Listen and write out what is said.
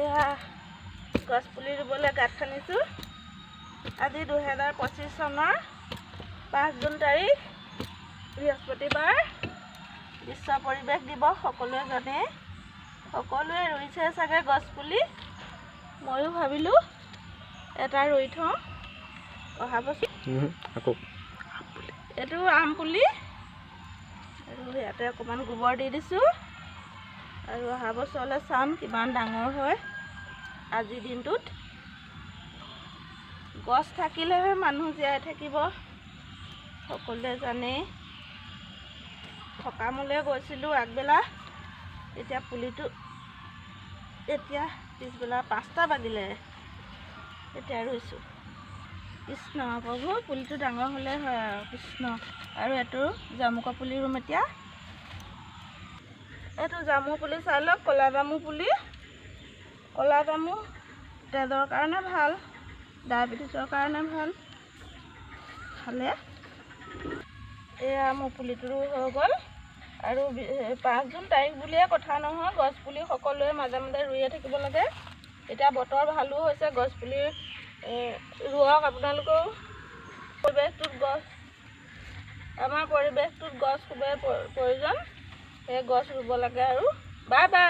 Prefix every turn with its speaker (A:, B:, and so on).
A: এয়া গছপুলি ৰুবলৈ গাঁত খান্দিছোঁ। আজি 2025 চনৰ 5 জুন তাৰিখ, বৃহস্পতিবাৰ। বিশ্ব পৰিৱেশ দিৱস সকলোৱে জানে। সকলোৱে ৰুইছে চাগে গছপুলি। ময়ো ভাবিলোঁ এটা ৰুই থওঁ। অহা বছৰ এইটো আম পুলি, আৰু ইয়াতে অকণমান গোবৰ দি দিছোঁ। আৰু অহা বছৰলৈ চাম কিমান ডাঙৰ হয়। আজিৰ দিনটোত গছ থাকিলেহে মানুহ জীয়াই থাকিব, সকলোৱে জানেই। সকামলৈ গৈছিলোঁ আগবেলা, এতিয়া পুলিটো এতিয়া পিছবেলা 5টা বাজিলে, এতিয়া ৰুইছোঁ। কৃষ্ণ প্ৰভু, পুলিটো ডাঙৰ হ'লে হয় আৰু কৃষ্ণ। আৰু এইটো জামুকৰ পুলি ৰুম এতিয়া। এইটো জামু পুলি চাই লওক, ক'লা জামু পুলি। ক'লা জামু তেজৰ কাৰণে ভাল, ডায়েবেটিছৰ কাৰণে ভাল খালে। এয়া মোৰ পুলিটো হৈ গ'ল। আৰু 5 জুন তাৰিখ বুলিয়ে কথা নহয়, গছপুলি সকলোৱে মাজে মাজে ৰুইয়ে থাকিব লাগে। এতিয়া বতৰ ভালো হৈছে, গছপুলি ৰুৱক আপোনালোকেও। আমাৰ পৰিৱেশটোত গছ খুবেই প্ৰয়োজন। সেই গছ ৰুব লাগে আৰু। Bye bye.